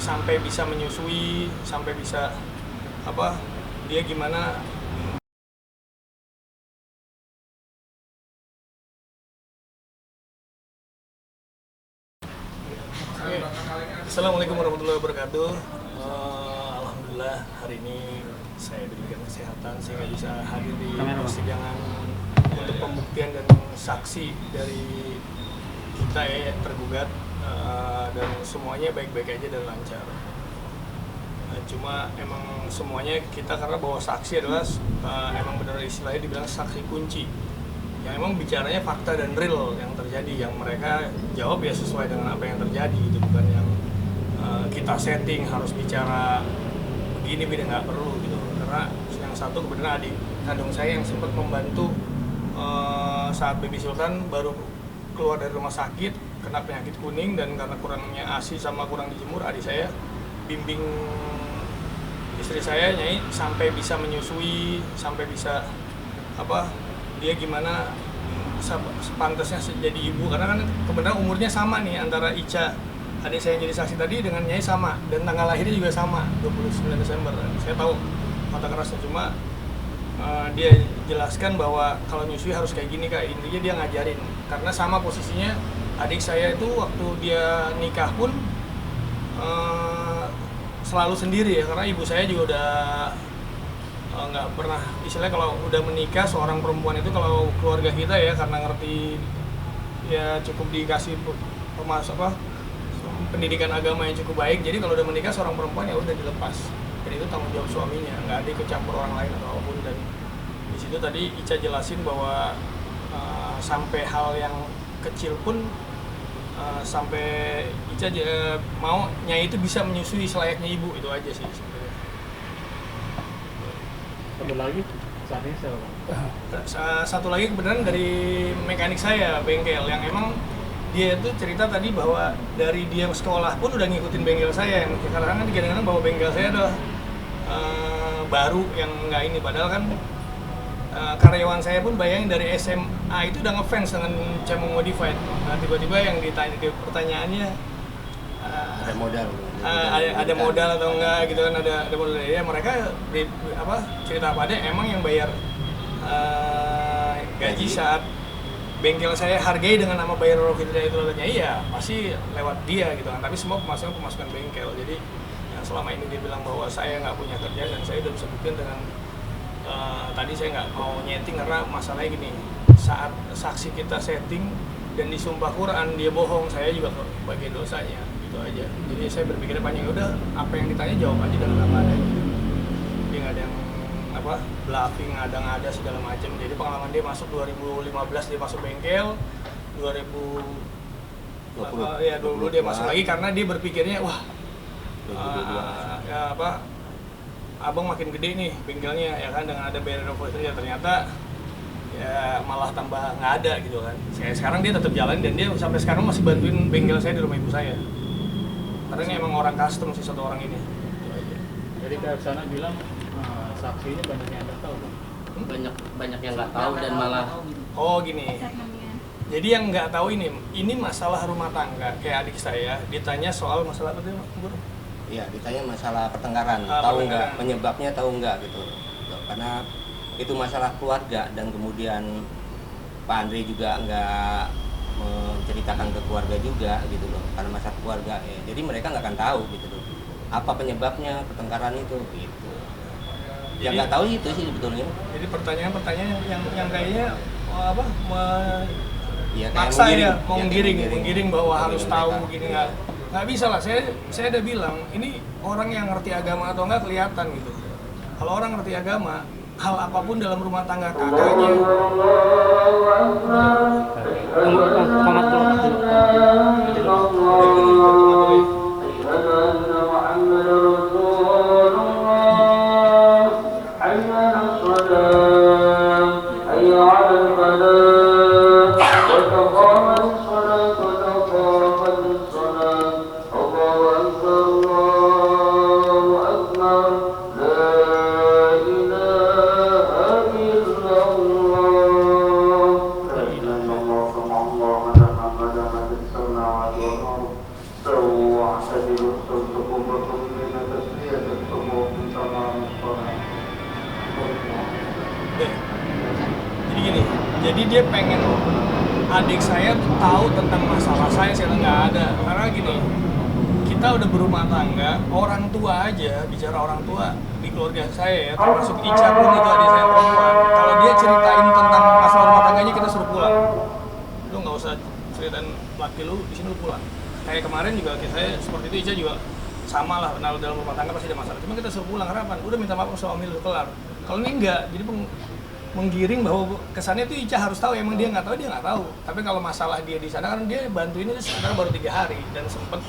sampai bisa menyusui, sampai bisa dia gimana. Assalamualaikum warahmatullahi wabarakatuh. Alhamdulillah hari ini saya diberikan kesehatan sehingga bisa hadir di persidangan untuk pembuktian dan saksi dari kita ya tergugat, dan semuanya baik-baik aja dan lancar. Cuma emang semuanya kita karena bawa saksi adalah emang benar istilahnya dibilang saksi kunci yang emang bicaranya fakta dan real yang terjadi, yang mereka jawab ya sesuai dengan apa yang terjadi, itu bukan yang kita setting harus bicara begini nggak perlu gitu. Karena yang satu kebetulan adik kandung saya yang sempat membantu saat Baby Sultan baru keluar dari rumah sakit kena penyakit kuning, dan karena kurangnya ASI sama kurang dijemur, adik saya bimbing istri saya Nyai sampai bisa menyusui, sampai bisa dia gimana sepantasnya jadi ibu. Karena kan kebenaran umurnya sama nih antara Ica adik saya yang jadi saksi tadi dengan Nyai sama, dan tanggal lahirnya juga sama 29 Desember. Saya tahu mata kerasnya, cuma dia jelaskan bahwa kalau nyusui harus kayak gini Kak. Intinya dia ngajarin, karena sama posisinya adik saya itu waktu dia nikah pun selalu sendiri ya, karena ibu saya juga udah nggak pernah, istilahnya kalau udah menikah seorang perempuan itu, kalau keluarga kita ya karena ngerti ya cukup dikasih pendidikan agama yang cukup baik, jadi kalau udah menikah seorang perempuan ya udah dilepas, dan itu tanggung jawab suaminya, nggak ada ikut campur orang lain atau apapun. Dan di situ tadi Ica jelasin bahwa sampai hal yang kecil pun sampai Ica mau Nyai itu bisa menyusui selayaknya ibu, itu aja sih sebenarnya. Satu lagi saat ini Satu lagi kebenaran dari mekanik saya bengkel, yang emang dia itu cerita tadi bahwa dari dia sekolah pun udah ngikutin bengkel saya, yang kadang-kadang kan digadang-gadang bahwa bengkel saya adalah baru yang nggak ini, padahal kan karyawan saya pun bayangin dari SMA itu udah ngefans dengan Cemo Modified. Nah tiba-tiba yang ditanya di pertanyaannya ada modal, ada modal atau enggak gitu kan, ada modal ya. Mereka cerita apa ada emang yang bayar gaji saat bengkel saya hargai dengan nama bayar Rokidra itu adalah Nyai, ya pasti lewat dia gitu kan. Tapi semua pemasukan bengkel. Jadi yang selama ini dia bilang bahwa saya nggak punya kerjaan, dan saya udah bisa buktiin dengan tadi saya nggak mau nyeting karena masalahnya gini, saat saksi kita setting dan disumpah Quran dia bohong, saya juga bagian dosanya, gitu aja. Jadi saya berpikirnya panjang, udah apa yang ditanya jawab aja dengan apa adanya. Dia nggak ada yang bluffing, ngada-ngada segala macam. Jadi pengalaman dia masuk 2015 dia masuk bengkel, 2020 dia masuk lagi karena dia berpikirnya wah abang makin gede nih bengkelnya ya kan, dengan ada bayar revolusi, ya ternyata ya malah tambah nggak ada gitu kan. Sekarang dia tetap jalan, dan dia sampai sekarang masih bantuin bengkel saya di rumah ibu saya, karena ini emang orang custom sih satu orang ini. Jadi Kak Sana bilang saksi ini banyak yang nggak tahu Bang. banyak yang nggak tahu dan malah gini. Jadi yang nggak tahu ini masalah rumah tangga. Kayak adik saya ditanya soal masalah apa tuh, Bro? Iya, ditanya masalah pertengkaran, tahu nggak penyebabnya, tahu nggak gitu. Karena itu masalah keluarga, dan kemudian Pak Andre juga nggak menceritakan ke keluarga juga gitu loh, karena masalah keluarga ya. Jadi mereka nggak akan tahu gitu loh apa penyebabnya pertengkaran itu gitu. Yang nggak tahu itu sih sebetulnya. Jadi pertanyaan yang kayaknya Ya, maksa ya, mau menggiring bahwa harus tahu begini, nggak bisa lah. Saya udah bilang ini orang yang ngerti agama atau nggak kelihatan gitu. Kalau orang ngerti agama, hal apapun dalam rumah tangga kakaknya dia pengen adik saya tuh tahu tentang masalah saya nggak ada. Karena gini, kita udah berumah tangga, orang tua aja, bicara orang tua di keluarga saya ya, termasuk Ica pun itu adik saya perempuan. Kalau dia ceritain tentang masalah rumah tangganya, kita suruh pulang. Lu nggak usah ceritain laki lu, di sini lu pulang. Kayak kemarin juga saya seperti itu, Ica juga sama lah, kenal dalam rumah tangga pasti ada masalah. Cuma kita suruh pulang, harapan udah minta maaf sama suami lu, kelar. Kalau ini enggak, jadi menggiring bahwa kesannya tuh Ica harus tahu, emang dia nggak tahu, dia nggak tahu. Tapi kalau masalah dia di sana kan dia bantuin itu sekitar baru 3 hari dan sempet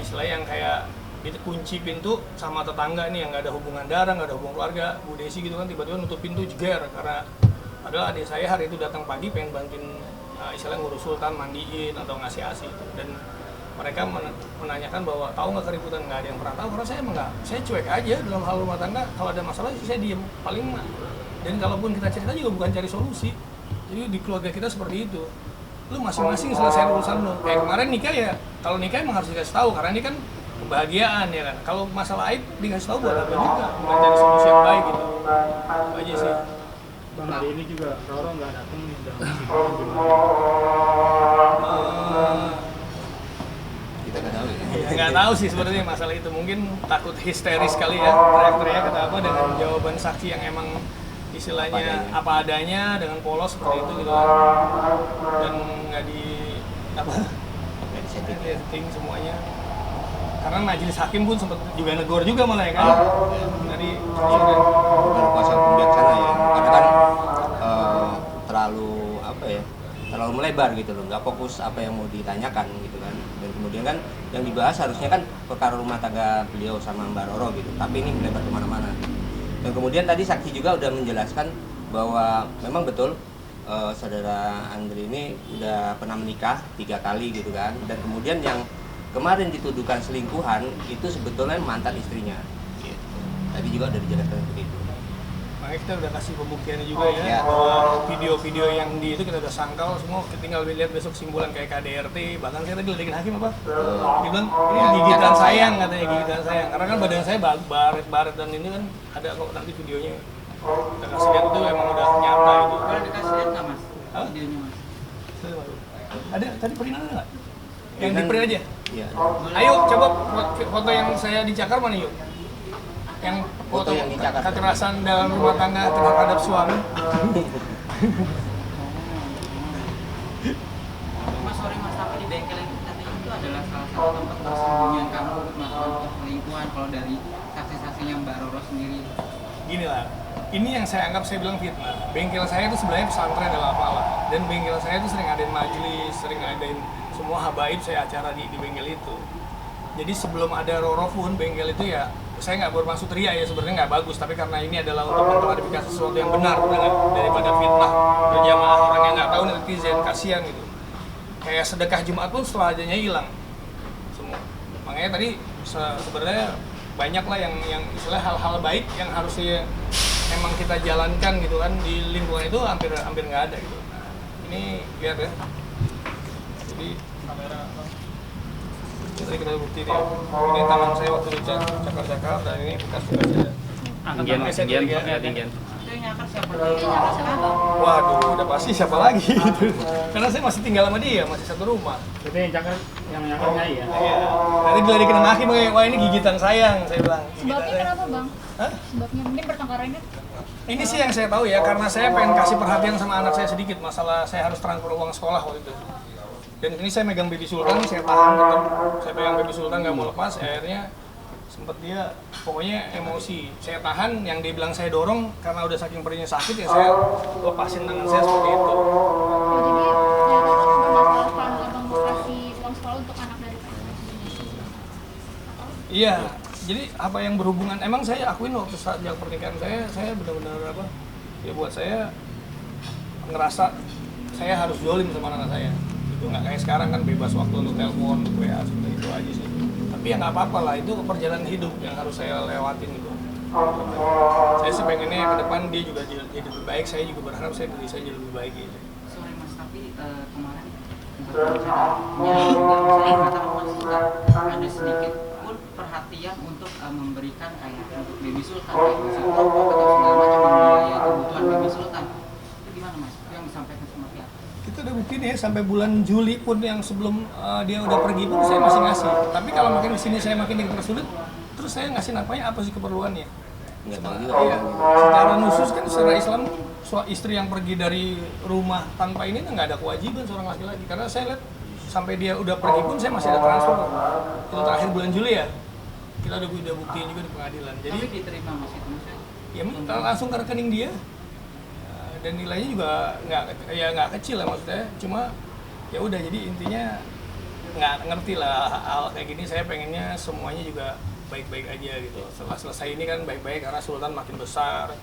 istilahnya yang kayak dikunci pintu sama tetangga nih yang nggak ada hubungan darah, nggak ada hubungan keluarga, Bu Desi gitu kan, tiba-tiba nutup pintu jeger karena padahal adik saya hari itu datang pagi pengen bantuin istilahnya ngurus sultan, mandiin atau ngasih ASI gitu. Dan mereka menanyakan bahwa tahu nggak keributan, nggak ada yang pernah tahu karena saya emang nggak, saya cuek aja dalam hal rumah tangga. Kalau ada masalah saya diem paling, dan kalaupun kita cerita juga bukan cari solusi. Jadi di keluarga kita seperti itu, lu masing-masing selesai urusan lu. Kayak kemarin nikah ya, kalau nikah emang harus dikasih tahu karena ini kan kebahagiaan ya kan. Kalau masalah aib dikasih tahu buat apa juga, bukan cari solusi yang baik gitu. Itu aja sih. Bang, hari ini juga Roro nggak datang nih dalam sidang gimana? Kita nggak tahu ya. Nggak tahu sih sebenarnya masalah itu, mungkin takut histeris kali ya, teriak-teriak atau apa dengan jawaban saksi yang emang istilahnya apa adanya dengan polos seperti itu gitu kan. Dan nggak di apa Nggak disetting. setting semuanya, karena majelis hakim pun sempat juga negor juga malah ya kan dari Bukan kuasa hukum bijaksana ya, karena kan terlalu apa ya, terlalu melebar gitu loh, nggak fokus apa yang mau ditanyakan gitu kan. Dan kemudian kan yang dibahas harusnya kan perkara rumah tangga beliau sama Mbak Roro gitu, tapi ini melebar kemana-mana. Dan kemudian tadi saksi juga udah menjelaskan bahwa memang betul saudara Andri ini udah pernah menikah 3 kali gitu kan, dan kemudian yang kemarin dituduhkan selingkuhan itu sebetulnya mantan istrinya gitu. Tadi juga udah dijelaskan seperti itu. makanya kita udah kasih pembuktiannya juga ya, Ya. bahwa video-video yang di itu kita udah sangkal semua, tinggal lihat besok simpulan kayak KDRT. Bahkan saya tadi ledekin hakim apa, dia bilang ini gigitan sayang katanya, gigitan sayang, karena kan badan saya baret dan ini kan ada kok nanti videonya kita kasih lihat, itu emang udah nyata itu. Boleh dikasih lihat nggak mas? Hah? Videonya mas. Ada tadi peringan ada nggak? Yang di print aja. Iya. Ayo coba foto yang saya dicakar mana yuk? Yang Foto yang dicakar. kekerasan dalam rumah tangga terhadap suami. Mas sorry mas, tapi di bengkel itu katanya itu adalah salah satu tempat persembunyian kamu melakukan selingkuhan kalau dari saksi-saksinya Mbak Roro sendiri. Gini lah, ini yang saya anggap, saya bilang fitnah. Bengkel saya itu sebenarnya pesantren adalah apalah, dan bengkel saya itu sering adain majelis, sering adain semua habaib saya acara di bengkel itu. Jadi sebelum ada Roro pun bengkel itu ya, saya nggak bermaksud ria ya, sebenarnya nggak bagus, tapi karena ini adalah untuk mengklarifikasi sesuatu yang benar daripada fitnah berjamaah orang yang nggak tahu, netizen kasihan gitu. Kayak sedekah Jumat pun setelah adanya hilang semua. Makanya tadi sebenarnya banyak lah yang istilah hal-hal baik yang harusnya emang kita jalankan gitu kan di lingkungan itu hampir nggak ada gitu. Nah, ini lihat ya. Jadi kamera tadi kita bukti ya. Ini tangan saya waktu cakar-cakar, dan ini bekas-bekas ada. Tinggian, tinggian, ya tinggian. Itu yang nyakar siapa? Yang nyakar siapa? Waduh, udah pasti siapa lagi gitu. Karena saya masih tinggal sama dia, masih satu rumah. Berarti yang nyakar nyai ya? Iya. Nanti diledekin sama hakim, wah ini gigitan sayang, saya bilang. Gigitan Sebabnya sayang. kenapa bang? Hah? Sebabnya mungkin pertengkarannya? Ini sih yang saya tahu ya, karena saya pengen kasih perhatian sama anak saya sedikit, masalah saya harus transfer uang sekolah waktu itu. Dan ini saya megang baby sultan, saya tahan tetap, saya pegang baby sultan nggak mau lepas, akhirnya sempet dia pokoknya emosi, saya tahan, yang dia bilang saya dorong karena udah saking perutnya sakit ya saya lepasin tangan saya seperti itu. Oh jadi ya bermasalahkan abang kasih uang sekolah untuk anak dari Iya, jadi apa yang berhubungan, emang saya akuin waktu sejak pernikahan saya benar-benar apa, ya buat saya ngerasa saya harus zolim sama anak saya. Itu nggak kayak sekarang kan bebas waktu untuk telepon, untuk WA, seperti itu aja sih. Tapi ya nggak apa-apa lah, itu perjalanan hidup yang harus saya lewatin gitu. Saya sih pengennya ke depan dia juga jadi lebih baik, saya juga berharap diri saya jadi lebih baik gitu. Sorry mas, tapi kemarin ada sedikit pun perhatian untuk memberikan kayak untuk baby sultan, kayak ngasih rokok atau segala macam membiayai kebutuhan baby sultan. Itu gimana mas? Itu yang disampaikan disampaikan sama pihak? Kita udah buktiin ya, sampai bulan Juli pun yang sebelum dia udah pergi pun saya masih ngasih. Tapi kalau makin kesini saya makin dipersulit, terus saya ngasih napanya apa sih keperluannya? Nggak tahu juga. Iya. Secara khusus kan secara Islam istri yang pergi dari rumah tanpa ini nggak ada kewajiban seorang laki-laki. Karena saya lihat sampai dia udah pergi pun saya masih ada transfer. Itu terakhir bulan Juli ya. Kita udah buktiin juga di pengadilan. Jadi Tapi diterima Mas itu maksudnya? ya langsung ke rekening dia. Dan nilainya juga nggak kecil lah maksudnya. Cuma ya udah, jadi intinya nggak ngerti lah hal kayak gini. Saya pengennya semuanya juga baik-baik aja gitu. Setelah selesai ini kan baik-baik, karena Sultan makin besar.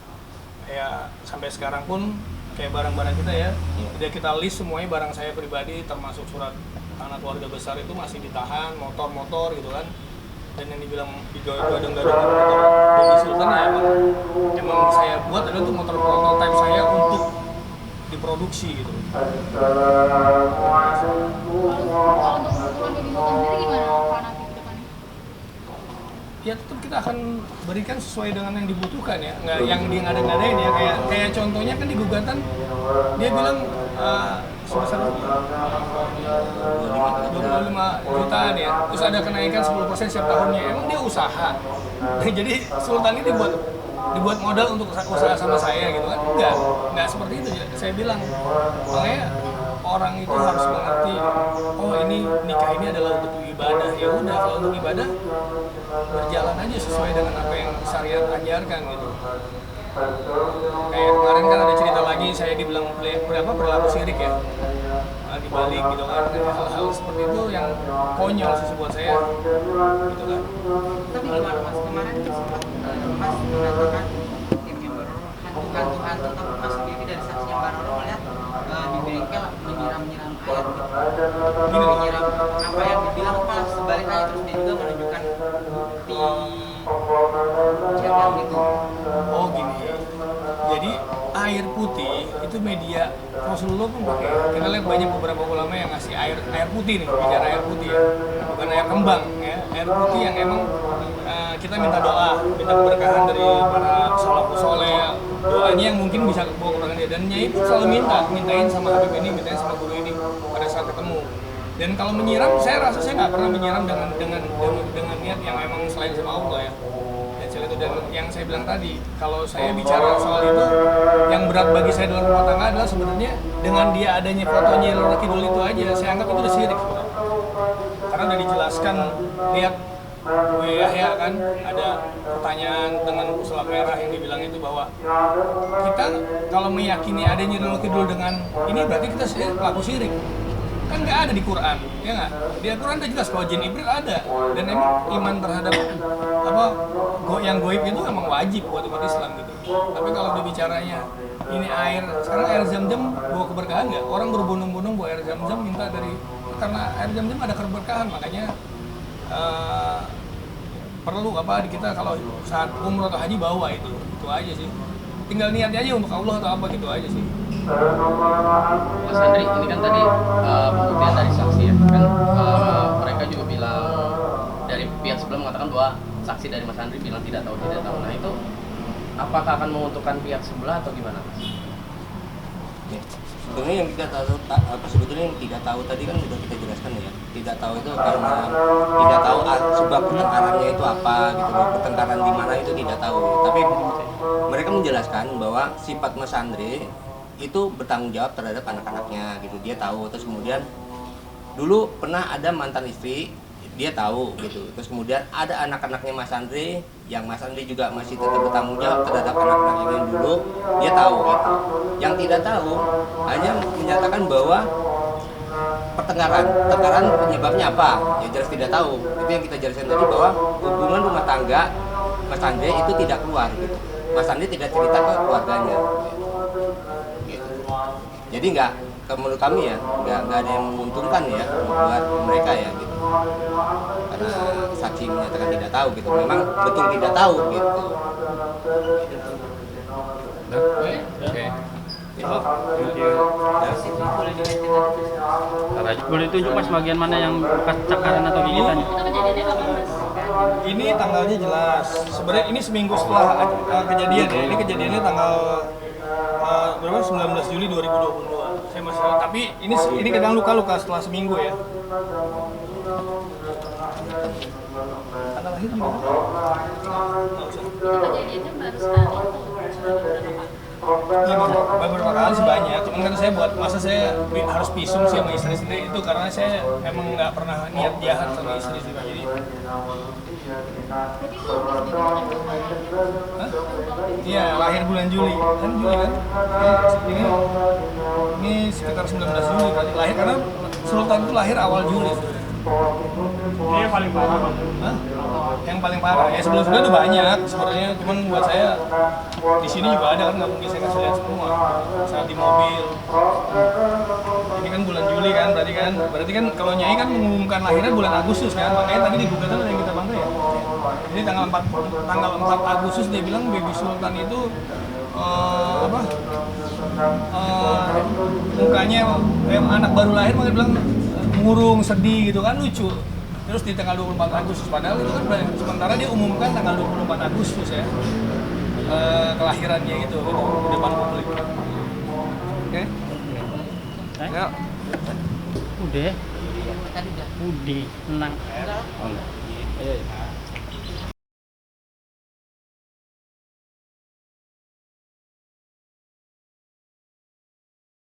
Ya sampai sekarang pun kayak barang-barang kita ya, udah kita list semuanya barang saya pribadi, termasuk surat tanah keluarga besar itu masih ditahan, motor-motor gitu kan. Dan yang dibilang digadang-gadang motor Baby Sultan ya emang saya buat adalah tuh motor prototype saya untuk diproduksi gitu. Kalau untuk kebutuhan Baby Sultan sendiri gimana Pak nanti ke depannya? Ya tetap kita akan berikan sesuai dengan yang dibutuhkan ya, nggak yang dia ngada-ngadain ya. Kayak contohnya kan di gugatan dia bilang sebesar 25 jutaan ya, terus ada kenaikan 10% setiap tahunnya. Emang dia usaha? Jadi Sultan ini dibuat modal untuk usaha sama saya gitu kan? Enggak seperti itu. Saya bilang, makanya orang itu harus mengerti, oh ini nikah ini adalah untuk ibadah. Ya udah, kalau untuk ibadah berjalan aja sesuai dengan apa yang syariat ajarkan gitu. Kayak kemarin kan ada cerita lagi, saya dibilang berlaku syirik ya di balik gitu kan. Hal-hal seperti itu yang konyol sih buat saya gitu kan. Tapi gimana Mas, kemarin kan sempat Mas mengatakan timnya Baroro hantu-hantu, tapi Mas sendiri dari saksinya Baroro melihat di bengkel menyiram-nyiram air gitu. Menyiram apa yang dibilang malah sebaliknya, terus dia juga menunjukkan bukti cetak gitu. Oh gini, jadi air putih itu media Rasulullah pun pakai. Kita lihat banyak beberapa ulama yang ngasih air putih nih, bicara air putih ya, bukan air kembang ya, air putih yang emang kita minta doa, minta keberkahan dari para salafus soleh, doanya yang mungkin bisa bawa keberkahan dia. Dan Nyai pun selalu mintain sama Habib ini, mintain sama guru ini pada saat ketemu. Dan kalau menyiram, saya rasa saya nggak pernah menyiram dengan niat yang emang selain sama Allah ya. Dan yang saya bilang tadi, kalau saya bicara soal itu, yang berat bagi saya dalam rumah tangga adalah sebenarnya dengan dia adanya fotonya Loro Kidul itu aja, saya anggap itu udah syirik sebenarnya. Karena udah dijelaskan, lihat Buya Yahya kan ada pertanyaan dengan pesulap merah yang dibilang itu bahwa kita kalau meyakini adanya Loro Kidul dengan ini berarti kita pelaku syirik. Kan nggak ada di Quran, ya nggak? Di Quran udah jelas kalau jin ibrit ada, dan emang iman terhadap yang goib itu emang wajib buat umat Islam gitu. Tapi kalau dibicaranya ini air, sekarang air Zam-Zam bawa keberkahan nggak? Orang berbondong-bondong bawa air Zam-Zam minta karena air Zam-Zam ada keberkahan, makanya perlu kita kalau saat umroh atau haji bawa itu aja sih. Tinggal niatnya aja untuk Allah atau apa gitu aja sih. Mas Andri, ini kan tadi pembuktian dari saksi ya, kan mereka juga bilang dari pihak sebelah mengatakan bahwa saksi dari Mas Andri bilang tidak tahu. Nah itu apakah akan menguntungkan pihak sebelah atau gimana Mas? Ya. Sebetulnya yang tidak tahu tadi kan sudah kita jelaskan ya. Tidak tahu itu karena tidak tahu sebab pertengkarannya itu apa gitu loh. Pertengkaran di mana itu tidak tahu. Tapi mereka menjelaskan bahwa sifat Mas Andri itu bertanggung jawab terhadap anak-anaknya gitu. Dia tahu, terus kemudian dulu pernah ada mantan istri, dia tahu gitu. Terus kemudian ada anak-anaknya Mas Andri yang Mas Andri juga masih tetap bertanggung jawab terhadap anak-anaknya yang dulu, dia tahu gitu. Yang tidak tahu hanya menyatakan bahwa pertengkaran penyebabnya apa? Ya jelas tidak tahu. Itu yang kita jelaskan tadi, bahwa hubungan rumah tangga Mas Andri itu tidak keluar gitu. Mas Andri tidak cerita ke keluarganya. Gitu. Jadi menurut kami ya nggak ada yang menguntungkan ya buat mereka ya gitu. Karena saksi menyatakan tidak tahu gitu. Memang betul tidak tahu gitu. Oke. Thank you. Boleh ditunjuk Mas bagian mana yang bekas cakaran atau gigitannya? Itu kejadiannya kapan Mas? Ini tanggalnya jelas. Sebenarnya ini seminggu setelah kejadian ya. Ini kejadiannya tanggal 19 Juli 2022. Saya masih, tapi ini kadang luka-luka setelah seminggu ya. Tanggal lahir gimana? Nggak usah. Kejadiannya baru sekali tuh. Ya, beberapa kali sih banyak, cuman kan saya buat masa saya harus pisum sih sama istri sendiri itu karena saya emang nggak pernah niat jahat sama istri sih Pak. Jadi Jadi itu habis digunakan kemarin. Hah? Iya, lahir bulan Juli. Kan Juli kan? Ini sekitar 19 Juli berarti lahir karena Sultan itu lahir awal Juli. Ini yang paling parah Bang. Hah? Yang paling parah ya sebelum-sebelumnya itu banyak sebenarnya, cuman buat saya di sini juga ada kan, nggak mungkin saya kasih lihat semua saat di mobil. Ini kan bulan Juli kan, berarti kan kalau Nyai kan mengumumkan lahirnya bulan Agustus kan, makanya tadi di gugatan ada yang kita bantu ya. Jadi tanggal 4 Agustus dia bilang baby Sultan itu mukanya kayak anak baru lahir, makanya bilang murung, sedih gitu kan, lucu. Terus di tanggal 24 Agustus, padahal itu kan sementara dia umumkan tanggal 24 Agustus ya, kelahirannya gitu di depan publik. Oke? Ya. Udah. Tadi udah. Udah. Menang. Enggak. Oh, enggak. Iya, iya.